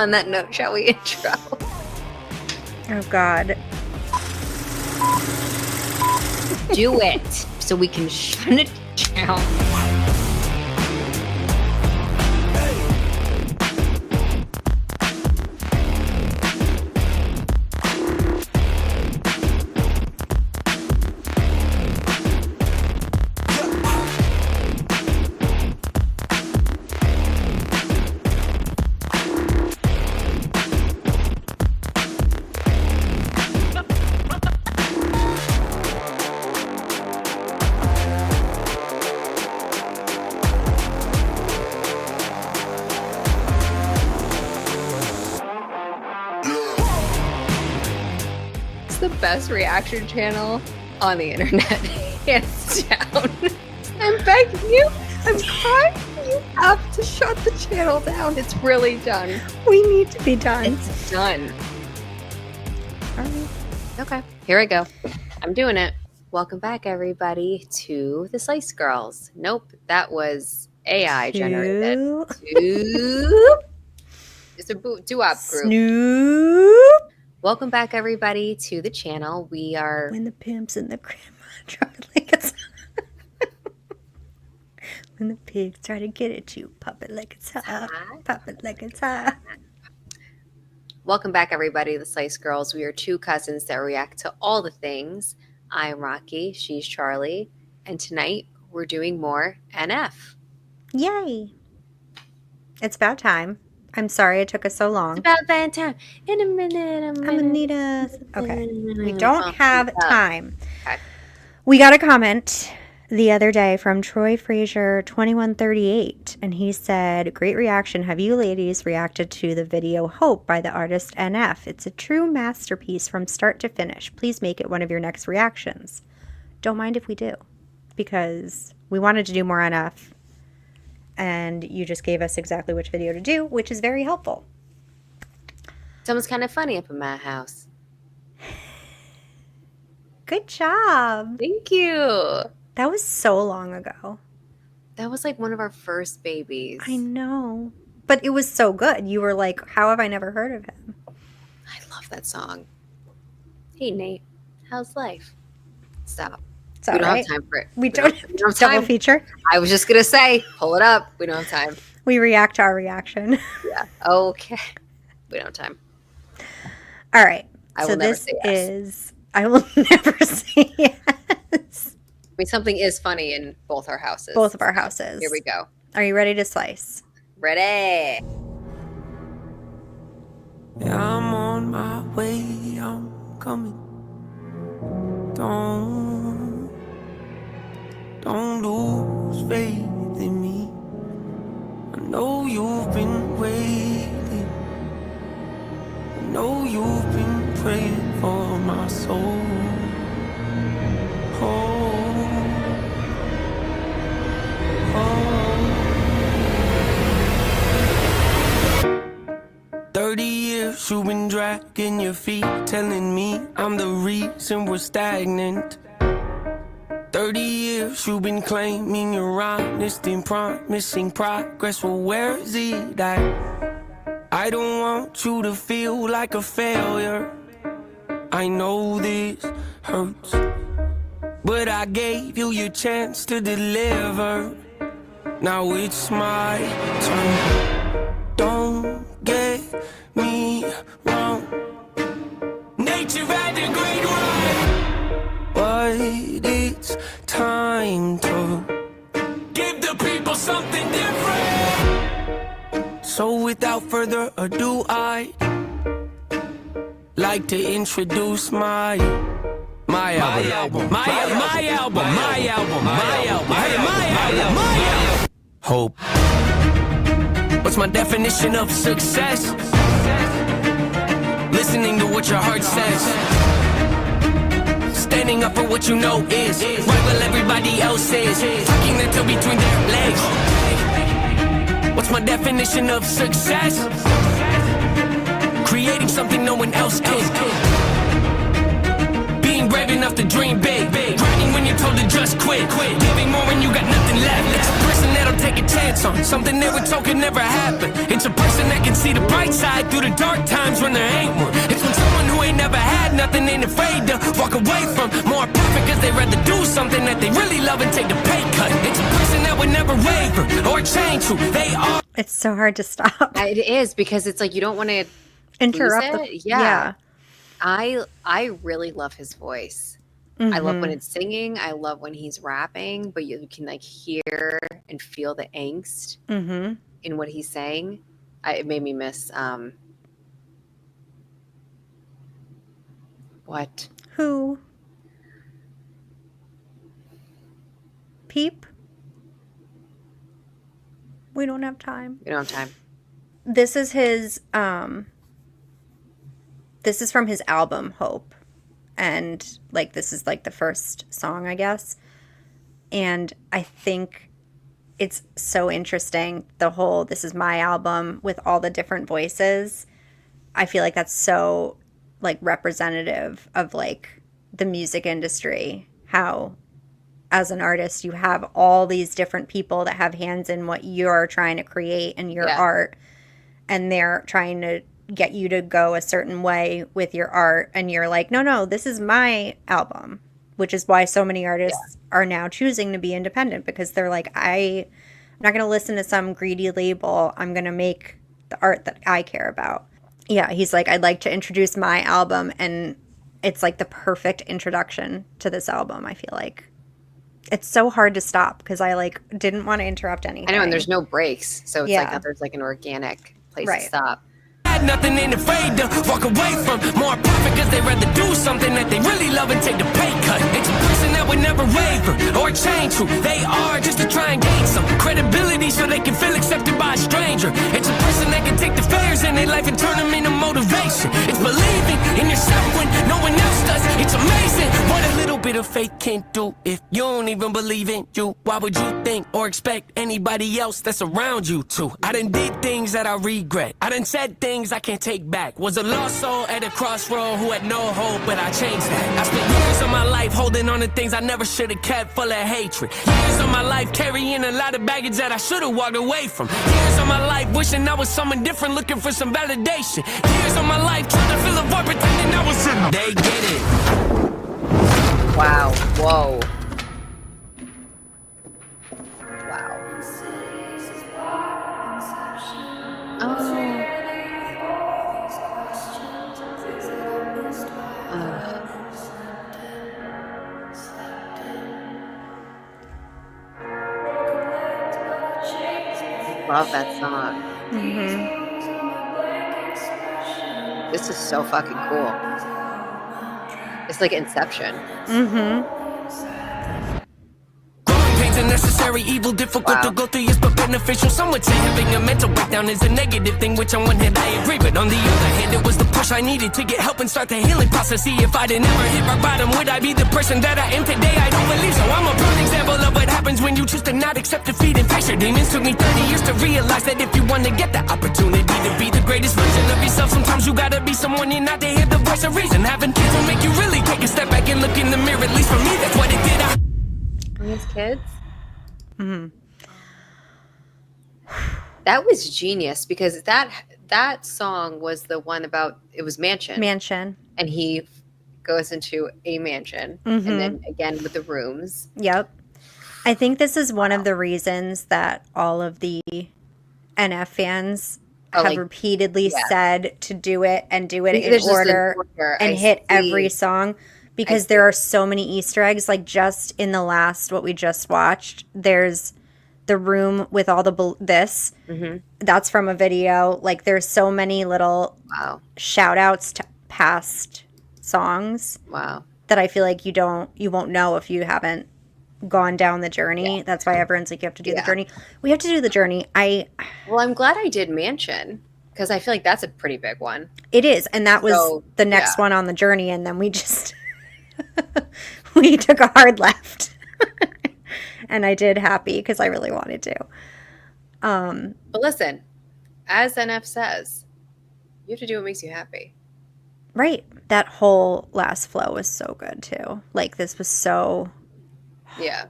On that note, shall we intro? Oh, God. Do it so we can shut it down. The best reaction channel on the internet, hands down. I'm begging you, I'm crying. You have to shut the channel down. It's really done. We need to be done. It's done. All right. Okay, here I go. I'm doing it. Welcome back, everybody, to the Slice Girls. Nope, that was AI generated. It's a doo-wop group. Snoop. Welcome back, everybody, to the channel. We are... When the pimps and the grandma try to like it's... When the pigs try to get at you, pop it like it's hot. Pop it like it's hot. Welcome back, everybody, to the Slice Girls. We are two cousins that react to all the things. I'm Rocky, she's Charlie, and tonight we're doing more NF. Yay. It's about time. I'm sorry it took us so long. It's about that time. In a minute, I'm gonna need us. Okay. We don't have time. Okay. We got a comment the other day from Troy Frazier 2138, and he said, "Great reaction. Have you ladies reacted to the video Hope by the artist NF? It's a true masterpiece from start to finish. Please make it one of your next reactions." Don't mind if we do, because we wanted to do more NF, and you just gave us exactly which video to do, which is very helpful. Someone's kind of funny up in my house. Good job. Thank you. That was so long ago. That was like one of our first babies. I know. But it was so good. You were like, how have I never heard of him? I love that song. Hey, Nate. How's life? Stop. It's We all don't right. have time for it. We don't have double time. feature. I was just going to say, pull it up. We don't have time. We react to our reaction. Yeah. Okay. We don't have time. All right. I so will never this say yes. is I will never say yes. I mean, something is funny in both our houses. Both of our houses. Here we go. Are you ready to slice? Ready. Yeah, I'm on my way, I'm coming. Don't lose faith in me. I know you've been waiting. I know you've been praying for my soul. Oh. 30 years you've been dragging your feet, telling me I'm the reason we're stagnant. 30 years you've been claiming you're honest and promising progress. Well, where is it at? I don't want you to feel like a failure. I know this hurts, but I gave you your chance to deliver. Now it's my turn. Don't get me wrong. Nature had a great run, but it's time to give the people something different. So without further ado, I'd like to introduce my album. Hope. What's my definition of success? Listening to what your heart says. Standing up for what you know is right while everybody else is. Tucking their toe between their legs. What's my definition of success? Creating something no one else can. Being brave enough to dream big. Grinding when you're told to just quit. Giving more when you got nothing left. It's a person that'll take it chance on, something they were told could never happen. It's a person that can see the bright side through the dark times when there ain't one. It's when someone who ain't never had nothing ain't afraid to walk away from more perfect, cause they'd rather do something that they really love and take the pay cut. It's a person that would never waver or change who they are. It's so hard to stop. It is, because it's like you don't want to Interrupt lose it. Yeah. I really love his voice. I love when it's singing. I love when he's rapping, but you can like hear and feel the angst in what he's saying. It made me miss what? Who? Peep? We don't have time. We don't have time. This is his this is from his album Hope, and like this is like the first song, I guess. And I think it's so interesting, the whole this is my album with all the different voices. I feel like that's so like representative of like the music industry, how as an artist you have all these different people that have hands in what you're trying to create and your art, and they're trying to get you to go a certain way with your art, and you're like, no, this is my album, which is why so many artists are now choosing to be independent, because they're like, I'm not going to listen to some greedy label. I'm going to make the art that I care about. Yeah, he's like, I'd like to introduce my album, and it's like the perfect introduction to this album, I feel like. It's so hard to stop because I like didn't want to interrupt anything. I know, and there's no breaks, so it's like there's like an organic place to stop. Had nothing, ain't afraid to walk away from more perfect, cause they'd rather do something that they really love and take the pay cut. It's a person that would never waver or change who they are just to try and gain some credibility so they can feel accepted by a stranger. It's a person that can take the failures in their life and turn them into motivation. It's believing in yourself when no one else does. It's amazing what a little bit of faith can do. If you don't even believe in you, why would you think or expect anybody else that's around you to? I done did things that I regret. I done said things I can't take back. Was a lost soul at a crossroad who had no hope, but I changed that. I spent years of my life holding on to things I never should have kept, full of hatred. Years of my life carrying a lot of baggage that I should have walked away from. Years of my life wishing I was someone different, looking for some validation. Years of my life trying to fill a void, pretending I was in. They get it. Wow. Whoa. Wow. Oh. Love that song. This is so fucking cool. It's like Inception. Pain's a necessary evil, difficult to go through, yes, but beneficial. Some would say having a mental breakdown is a negative thing, which on one hand I agree, but on the other hand it was the push I needed to get help and start the healing process. See, if I didn't ever hit rock bottom, would I be the person that I am today? I don't believe so. I'm a prime example of what happens when you choose to not accept defeat and face your demons. Took me 30 years to realize that if you want to get the opportunity to be the greatest version of yourself, sometimes you gotta be someone you're not to hear the voice of reason. Having kids will make you really take a step back and look in the mirror. At least for me, that's what it did. These kids. That was genius, because that song was the one about, it was mansion, and he goes into a mansion, and then again with the rooms. Yep. I think this is one of the reasons that all of the NF fans have repeatedly said to do it and do it in order and hit every song, because there are so many Easter eggs. Like just in the last, what we just watched, there's the room with all the this. That's from a video. Like there's so many little shout outs to past songs. Wow. That I feel like you won't know if you haven't gone down the journey. That's why everyone's like, you have to do the journey. We have to do the journey. Well, I'm glad I did Mansion, because I feel like that's a pretty big one. It is, and that was the next one on the journey, and then we just we took a hard left. And I did Happy because I really wanted to. But listen, as NF says, you have to do what makes you happy. Right. That whole last flow was so good too. Like this was so... Yeah.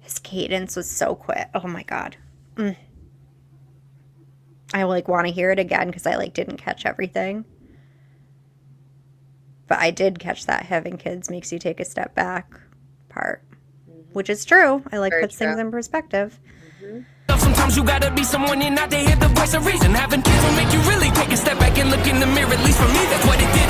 His cadence was so quick. Oh my God. I like want to hear it again because I like didn't catch everything. But I did catch that having kids makes you take a step back part, which is true. I like Very puts things true. in perspective. Sometimes you gotta be someone and not to hear the voice of reason. Having kids will make you really take a step back and look in the mirror. At least for me, that's what it did.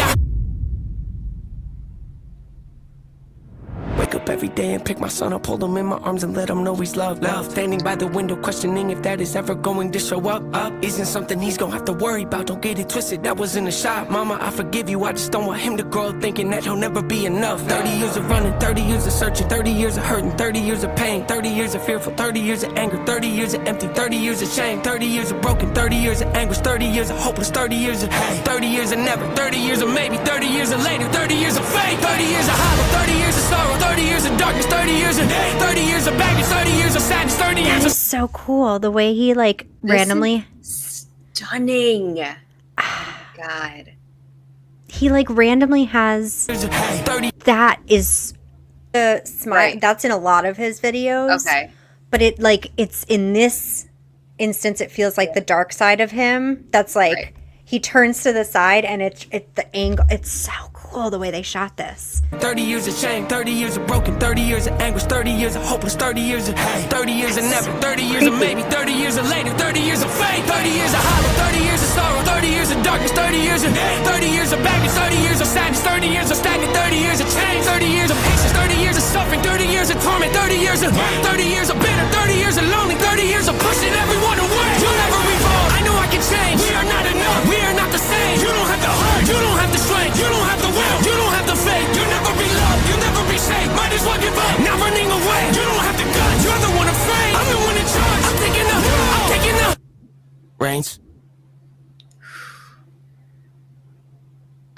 Wake up every day and pick my son up, hold him in my arms and let him know he's loved. Standing by the window, questioning if that is ever going to show up. Isn't something he's gonna have to worry about. Don't get it twisted, that was in the shop. Mama, I forgive you, I just don't want him to grow up thinking that he'll never be enough. 30 years of running, 30 years of searching, 30 years of hurting, 30 years of pain, 30 years of fearful, 30 years of anger, 30 years of empty, 30 years of shame, 30 years of broken, 30 years of anguish, 30 years of hopeless, 30 years of hate, 30 years of never, 30 years of maybe, 30 years of later, 30 years of fate, 30 years of hollow, 30 years of sorrow, 30 years of darkness, 30 years of hate, 30 years of baggage, 30 years of sadness, 30 years That of is so cool. The way he like randomly, Stunning. Oh my God. he like randomly has years of hate, 30 that is the smile. Right. That's in a lot of his videos. Okay. But it like it's in this instance, it feels like the dark side of him. That's like Right. he turns to the side and it's the angle. It's so cool the way they shot this. 30 years of shame, 30 years of broken, 30 years of anguish, 30 years of hopeless, 30 years of hate, 30 years of never, 30 years of maybe, 30 years of later, 30 years of fate, 30 years of hollow, 30 years of sorrow, 30 years of darkness, 30 years of hate, 30 years of baggage, 30 years of sadness, 30 years of stagnant, 30 years of change, 30 years of patience, 30 years of suffering, 30 years of torment, 30 years of 30 years of bitter, 30 years of lonely, 30 years of pushing everyone away. You'll never revolve. I know I can change. We are not enough. We are not the same. You don't have the heart. You don't have the strength. You don't have the will. You don't have the faith. You'll never be loved. You'll never be safe. Might as well give up. Not running away. You don't have the guts. You're the one afraid. I'm the one in charge. I'm taking the. I'm taking the. Reigns.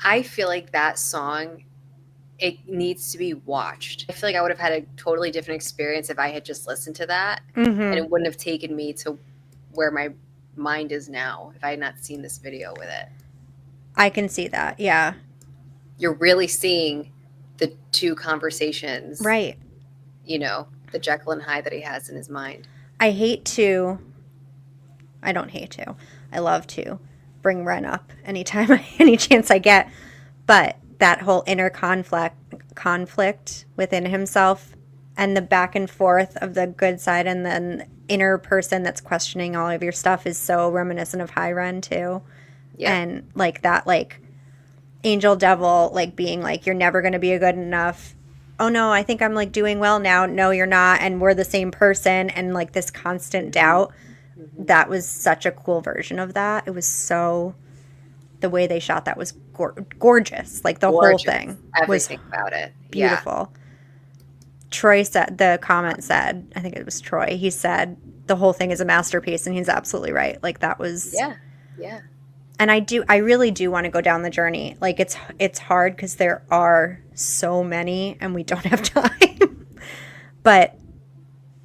I feel like that song, it needs to be watched. I feel like I would have had a totally different experience if I had just listened to that, Mm-hmm. and it wouldn't have taken me to where my mind is now if I had not seen this video with it. I can see that. Yeah. You're really seeing the two conversations, Right. you know, the Jekyll and Hyde that he has in his mind. I don't hate to. I love to bring Ren up anytime, any chance I get. But that whole inner conflict within himself and the back and forth of the good side and then inner person that's questioning all of your stuff is so reminiscent of High Ren too. Yeah. And like that, like angel devil, like being like, you're never going to be a good enough. Oh no, I think I'm like doing well now. No, you're not. And we're the same person. And like this constant doubt. That was such a cool version of that. It was so, the way they shot that was gorgeous. Like the Gorgeous. whole thing was Everything about it. beautiful. Troy said, the comment said, I think it was Troy, he said the whole thing is a masterpiece, and he's absolutely right. Like that was, Yeah. Yeah. and I really do want to go down the journey. Like it's hard because there are so many and we don't have time. But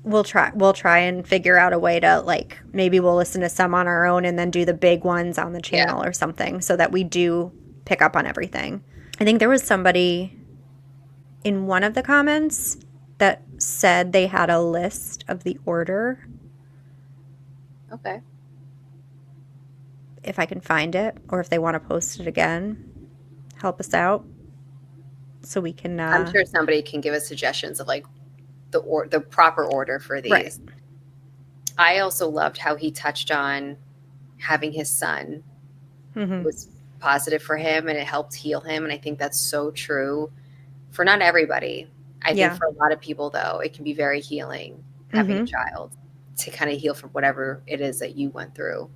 we'll try and figure out a way to, like, maybe we'll listen to some on our own and then do the big ones on the channel or something, so that we do pick up on everything. I think there was somebody in one of the comments that said they had a list of the order. Okay. If I can find it, or if they want to post it again, help us out so we can I'm sure somebody can give us suggestions of like the proper order for these. Right. I also loved how he touched on having his son Mhm. was positive for him and it helped heal him. And I think that's so true for not everybody. I Yeah. think for a lot of people, though, it can be very healing having a child to kind of heal from whatever it is that you went through.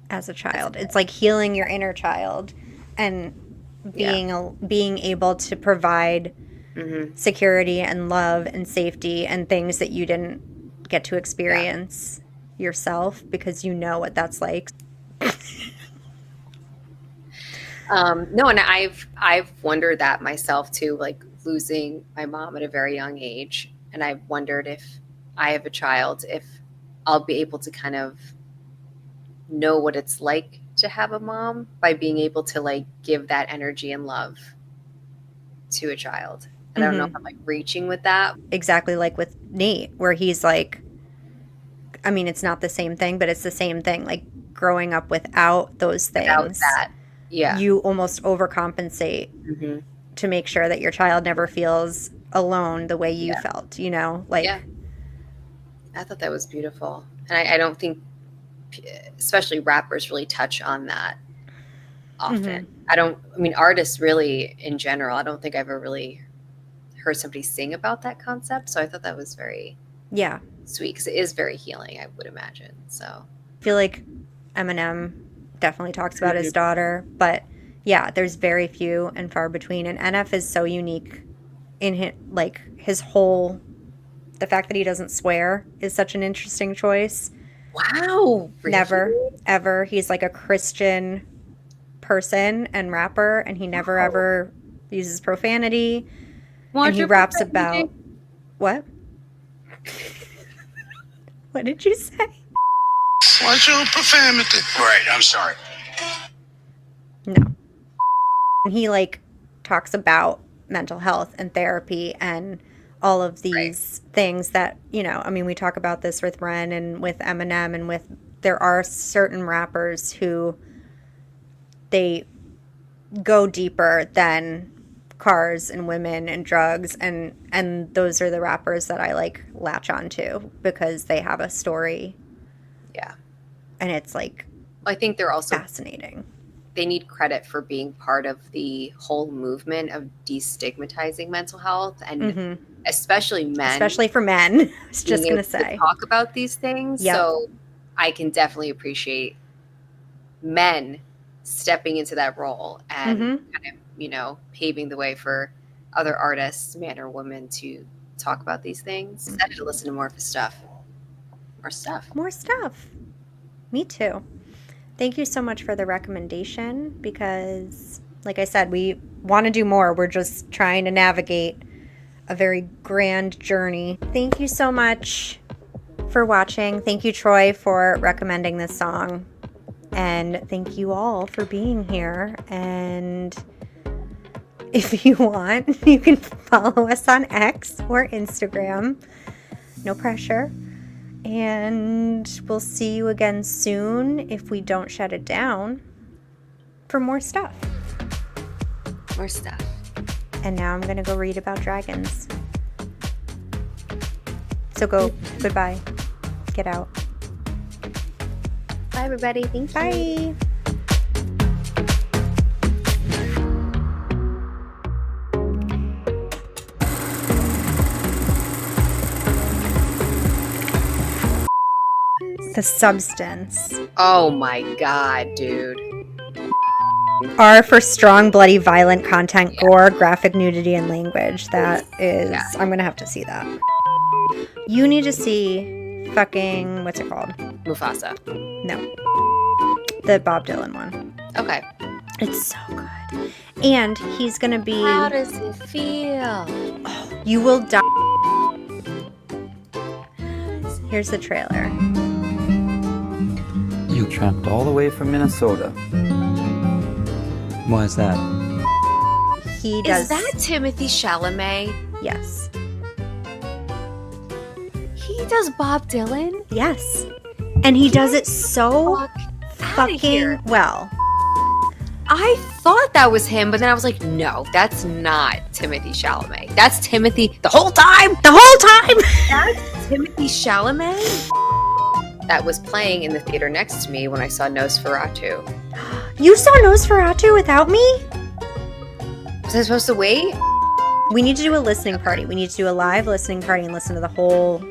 As a child, it's like healing your inner child and being able to provide security and love and safety and things that you didn't get to experience yourself, because you know what that's like. No, and I've wondered that myself too, like losing my mom at a very young age. And I've wondered if I have a child, if I'll be able to kind of know what it's like to have a mom by being able to like give that energy and love to a child. And I don't know if I'm like reaching with that. Exactly like with Nate, where he's like, I mean, it's not the same thing, but it's the same thing. Like growing up without those things, Without that. Yeah. you almost overcompensate Mm-hmm. to make sure that your child never feels alone the way you felt, you know? Like, Yeah. I thought that was beautiful. And I don't think, especially rappers, really touch on that often. I mean, artists really, in general, I don't think I've ever really heard somebody sing about that concept. So I thought that was very sweet, because it is very healing, I would imagine. So I feel like Eminem definitely talks about his daughter, but yeah, there's very few and far between. And NF is so unique in his whole, the fact that he doesn't swear is such an interesting choice. Wow. Really? Never, ever. He's like a Christian person and rapper, and he never ever uses profanity. And he raps about what? What did you say? What's your profanity? Right, I'm sorry. No. And he like talks about mental health and therapy and all of these things that, you know, I mean, we talk about this with Ren and with Eminem, and there are certain rappers who they go deeper than cars and women and drugs, and those are the rappers that I like latch onto because they have a story. Yeah. And it's like, I think they're also fascinating. They need credit for being part of the whole movement of destigmatizing mental health, and especially men. Especially for men. I was just going to say. Talk about these things. Yep. So I can definitely appreciate men stepping into that role and kind of, you know, paving the way for other artists, man or woman, to talk about these things. I'm excited to listen to more of his stuff. More stuff. Me too. Thank you so much for the recommendation, because, like I said, we want to do more. We're just trying to navigate a very grand journey. Thank you so much for watching. Thank you, Troy, for recommending this song. And thank you all for being here. And if you want, you can follow us on X or Instagram. No pressure. And we'll see you again soon, if we don't shut it down, for more stuff. More stuff. And now I'm going to go read about dragons. So go. Goodbye. Get out. Bye, everybody. Thank you. Bye. The substance. Oh my God, dude. R for strong, bloody, violent content, gore, graphic nudity, and language. That is, I'm going to have to see that. You need to see fucking, what's it called? Mufasa. No. The Bob Dylan one. Okay. It's so good. And he's going to be... How does it feel? You will die. Here's the trailer. You tramped all the way from Minnesota. Why is that? He does... Is that Timothy Chalamet? Yes. He does Bob Dylan? Yes. And he does it so fucking here. well. I thought that was him, but then I was like, no, that's not Timothy Chalamet. That's Timothy the whole time. The whole time. That's Timothy Chalamet. That was playing in the theater next to me when I saw Nosferatu. You saw Nosferatu without me? Was I supposed to wait? We need to do a listening party. We need to do a live listening party and listen to the whole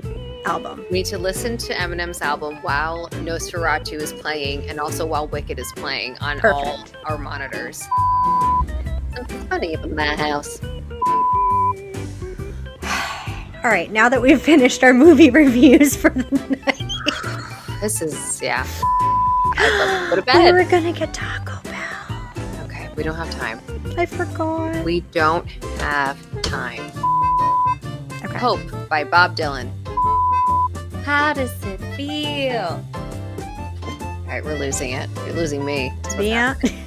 album. We need to listen to Eminem's album while Nosferatu is playing, and also while Wicked is playing on all our monitors. Something's funny up in my house. All right, now that we've finished our movie reviews for the night. This is, yeah. I'd love to go to We bed. were going to get Taco Bell. Okay, we don't have time. I forgot. We don't have time. Okay. Hope by Bob Dylan. How does it feel? All right, we're losing it. You're losing me. That's what's Yeah. happening.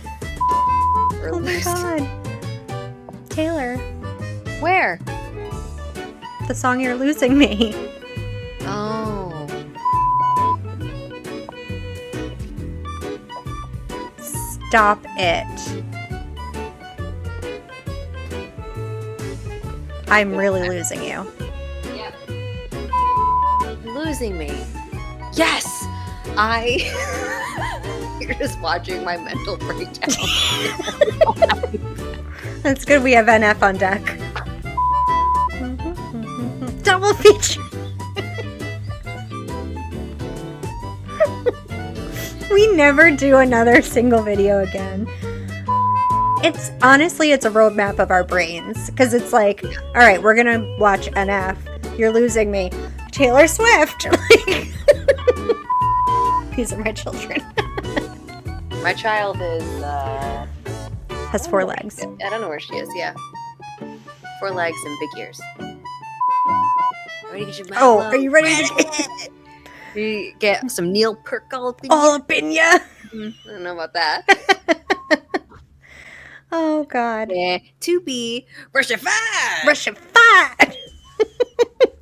We're Oh my losing. God. Taylor. Where? The song You're Losing Me. Oh. Stop it. I'm really losing you. Yep. Losing me. Yes! You're just watching my mental breakdown. That's good we have NF on deck. Double feature. We never do another single video again. It's honestly, it's a roadmap of our brains. Because it's like, all right, we're going to watch NF. You're Losing Me. Taylor Swift. Like, these are my children. My child is, Has 4 legs. I don't know where she is, yeah. 4 legs and big ears. Ready to get your Oh, Milo? are you ready to You get some Neil Perk all up in all up in ya? you? I don't know about that. Oh, God. Yeah, to be Russified. Russified.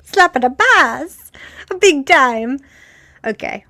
Slapping a bass. A big time. Okay.